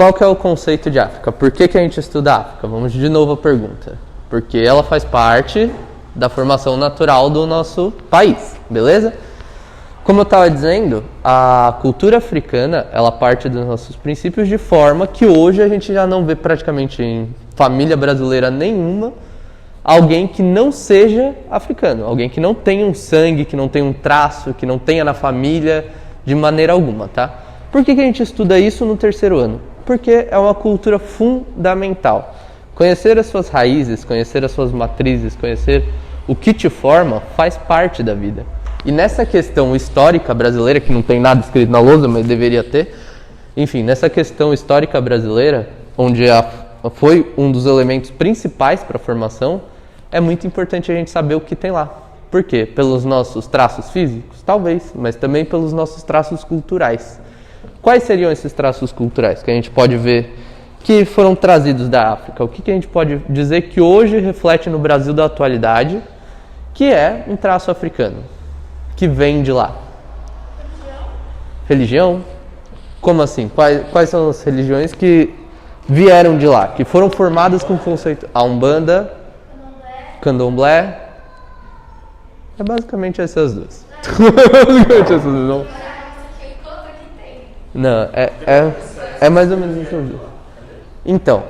qual que é o conceito de África? Por que a gente estuda a África? Vamos de novo à pergunta. Porque ela faz parte da formação natural do nosso país, beleza? Como eu estava dizendo, a cultura africana, ela parte dos nossos princípios de forma que hoje a gente já não vê praticamente em família brasileira nenhuma alguém que não seja africano, alguém que não tenha um sangue, que não tenha um traço, que não tenha na família de maneira alguma, tá? Por que a gente estuda isso no terceiro ano? Porque é uma cultura fundamental. Conhecer as suas raízes, conhecer as suas matrizes, conhecer o que te forma, faz parte da vida. E nessa questão histórica brasileira, que não tem nada escrito na lousa, mas deveria ter, enfim, nessa questão histórica brasileira, onde foi um dos elementos principais para a formação, é muito importante a gente saber o que tem lá. Por quê? Pelos nossos traços físicos? Talvez, mas também pelos nossos traços culturais. Quais seriam esses traços culturais que a gente pode ver que foram trazidos da África? O que a gente pode dizer que hoje reflete no Brasil da atualidade, que é um traço africano, que vem de lá? Religião? Como assim? Quais são as religiões que vieram de lá, que foram formadas com o conceito? A Umbanda, Candomblé, é basicamente essas duas. Basicamente essas duas. Não, é mais ou menos isso. Então,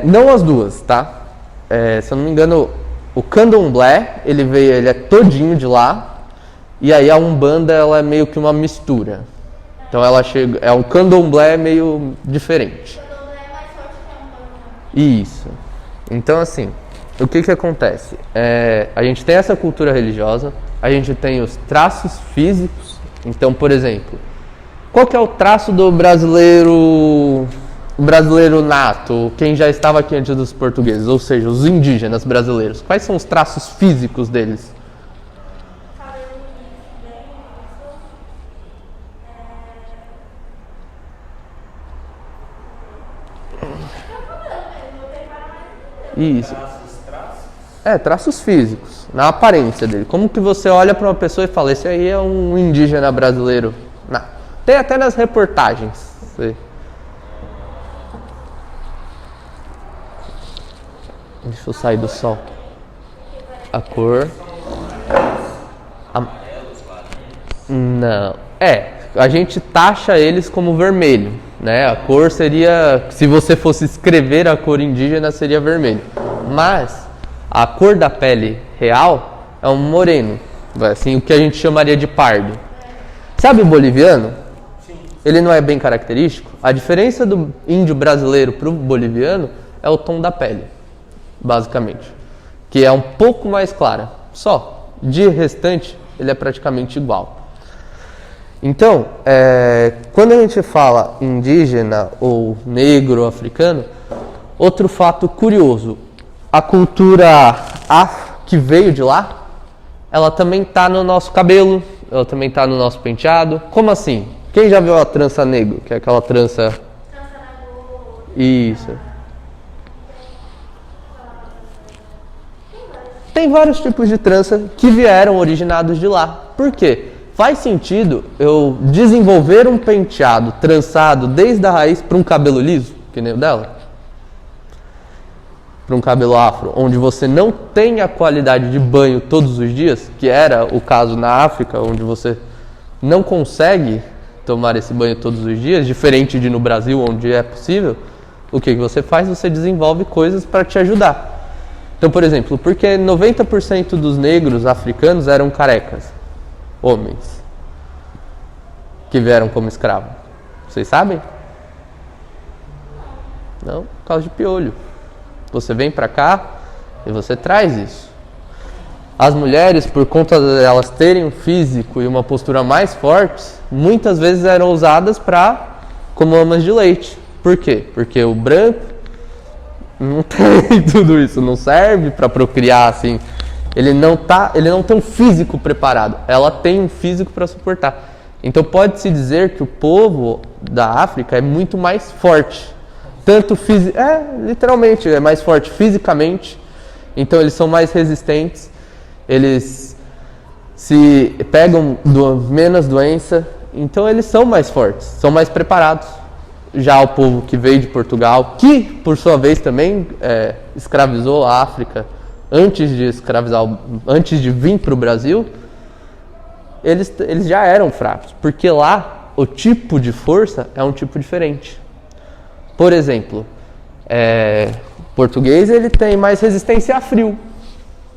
não as duas, tá? Se eu não me engano, o Candomblé, ele é todinho de lá, e aí a Umbanda, ela é meio que uma mistura. Então ela chega, um Candomblé meio diferente. O Candomblé é mais forte que a Umbanda. Isso. Então, assim, o que acontece? A gente tem essa cultura religiosa, a gente tem os traços físicos. Então, por exemplo, qual que é o traço do brasileiro nato, quem já estava aqui antes dos portugueses, ou seja, os indígenas brasileiros? Quais são os traços físicos deles? Isso. Traços físicos, na aparência dele. Como que você olha para uma pessoa e fala, esse aí é um indígena brasileiro? Não. Tem até nas reportagens. Deixa eu sair do sol. A cor. Não. A gente taxa eles como vermelho, né? A cor seria, se você fosse escrever a cor indígena, seria vermelho. Mas a cor da pele real é um moreno, assim, o que a gente chamaria de pardo. Sabe o boliviano? Sim. Ele não é bem característico? A diferença do índio brasileiro para o boliviano é o tom da pele, basicamente, que é um pouco mais clara. Só. De restante, ele é praticamente igual. Então, quando a gente fala indígena ou negro ou africano, outro fato curioso, a cultura que veio de lá, ela também está no nosso cabelo, ela também está no nosso penteado. Como assim? Quem já viu a trança negro, que é aquela trança... Isso. Tem vários tipos de trança que vieram originados de lá. Por quê? Faz sentido eu desenvolver um penteado trançado desde a raiz para um cabelo liso, que nem o dela? Para um cabelo afro, onde você não tem a qualidade de banho todos os dias, que era o caso na África, onde você não consegue tomar esse banho todos os dias, diferente de no Brasil, onde é possível. O que você faz? Você desenvolve coisas para te ajudar. Então, por exemplo, porque 90% dos negros africanos eram carecas, homens, que vieram como escravos. Vocês sabem? Não, por causa de piolho. Você vem para cá e você traz isso. As mulheres, por conta de elas terem um físico e uma postura mais fortes, muitas vezes eram usadas como amas de leite. Por quê? Porque o branco não tem tudo isso, não serve para procriar assim. Ele não tem um físico preparado. Ela tem um físico para suportar. Então pode-se dizer que o povo da África é muito mais forte. Tanto literalmente, é mais forte fisicamente. Então eles são mais resistentes. Eles se pegam menos doença. Então eles são mais fortes, são mais preparados. já o povo que veio de Portugal, que por sua vez também escravizou a África antes de vir para o Brasil, eles já eram fracos, porque lá o tipo de força é um tipo diferente. Por exemplo, o português ele tem mais resistência a frio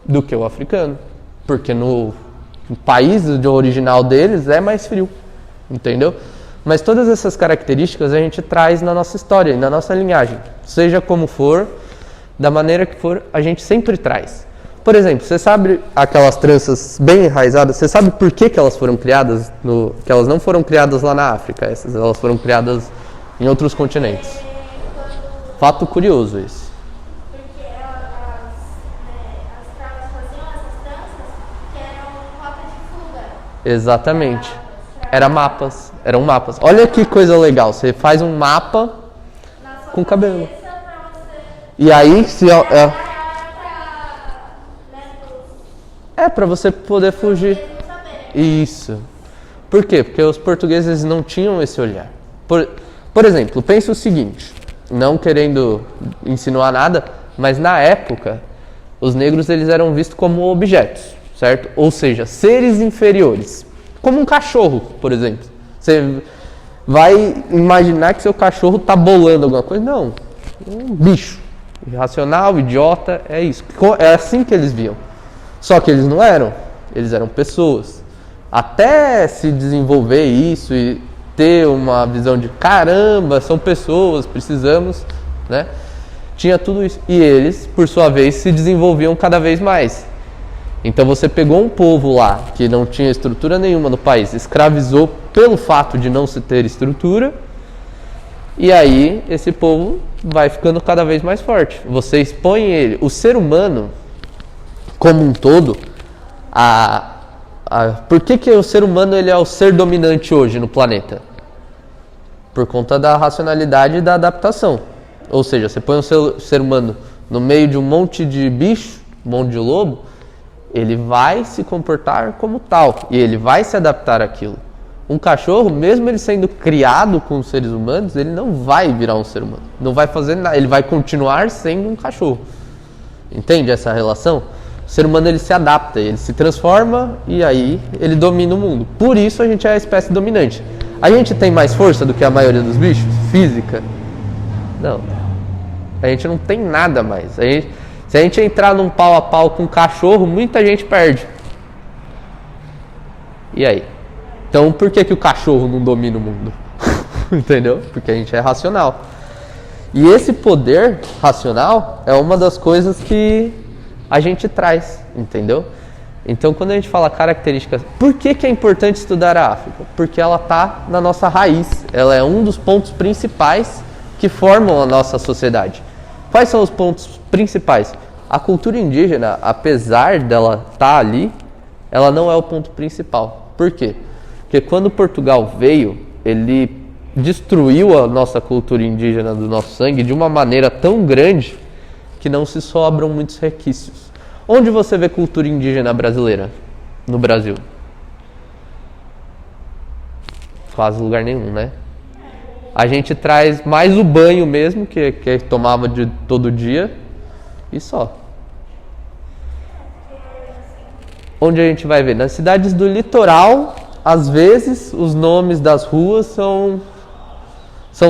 do que o africano, porque no país original deles é mais frio, entendeu? Mas todas essas características a gente traz na nossa história, na nossa linhagem. Seja como for, da maneira que for, a gente sempre traz. Por exemplo, você sabe aquelas tranças bem enraizadas, você sabe por que elas foram criadas, que elas não foram criadas lá na África, elas foram criadas em outros continentes. Fato curioso esse. Porque as travas faziam essas tranças que eram rota de fuga. Exatamente. Eram mapas. Olha que coisa legal, você faz um mapa com cabelo. E aí, para você poder fugir. Isso. Por quê? Porque os portugueses não tinham esse olhar. Por exemplo, pense o seguinte, não querendo insinuar nada, mas na época, os negros eles eram vistos como objetos, certo? Ou seja, seres inferiores. Como um cachorro, por exemplo. Você vai imaginar que seu cachorro está bolando alguma coisa? Não. Um bicho. Irracional, idiota, é isso. É assim que eles viam. Só que eles não eram. Eles eram pessoas. Até se desenvolver isso e ter uma visão de caramba, são pessoas, precisamos, né? Tinha tudo isso. E eles, por sua vez, se desenvolviam cada vez mais. Então você pegou um povo lá que não tinha estrutura nenhuma no país, escravizou pelo fato de não se ter estrutura, e aí esse povo vai ficando cada vez mais forte. Você expõe ele, o ser humano como um todo, por que o ser humano ele é o ser dominante hoje no planeta? Por conta da racionalidade e da adaptação. Ou seja, você põe o ser humano no meio de um monte de bicho, um monte de lobo, ele vai se comportar como tal e ele vai se adaptar àquilo. Um cachorro, mesmo ele sendo criado com os seres humanos, ele não vai virar um ser humano. Não vai fazer nada, ele vai continuar sendo um cachorro. Entende essa relação? O ser humano ele se adapta, ele se transforma e aí ele domina o mundo. Por isso a gente é a espécie dominante. A gente tem mais força do que a maioria dos bichos? Física? Não. A gente não tem nada mais. Se a gente entrar num pau a pau com um cachorro, muita gente perde. E aí? Então por que o cachorro não domina o mundo? Entendeu? Porque a gente é racional. E esse poder racional é uma das coisas que a gente traz, entendeu? Então quando a gente fala características, por que é importante estudar a África? Porque ela está na nossa raiz, ela é um dos pontos principais que formam a nossa sociedade. Quais são os pontos principais? A cultura indígena, apesar dela estar ali, ela não é o ponto principal. Por quê? Porque quando Portugal veio, ele destruiu a nossa cultura indígena do nosso sangue de uma maneira tão grande que não se sobram muitos resquícios. Onde você vê cultura indígena brasileira? No Brasil? Quase lugar nenhum, né? A gente traz mais o banho mesmo, que tomava de todo dia, e só. Onde a gente vai ver? Nas cidades do litoral, às vezes, os nomes das ruas são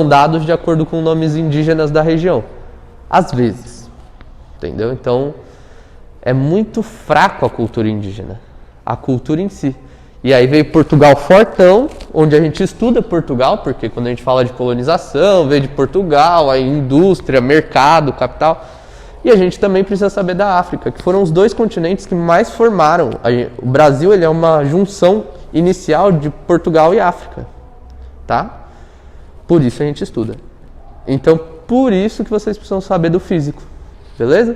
dados de acordo com nomes indígenas da região. Às vezes. Entendeu? Então, é muito fraco a cultura indígena. A cultura em si. E aí veio Portugal fortão, onde a gente estuda Portugal, porque quando a gente fala de colonização, veio de Portugal, a indústria, mercado, capital. E a gente também precisa saber da África, que foram os dois continentes que mais formaram. O Brasil ele é uma junção inicial de Portugal e África. Tá? Por isso a gente estuda. Então, por isso que vocês precisam saber do físico. Beleza?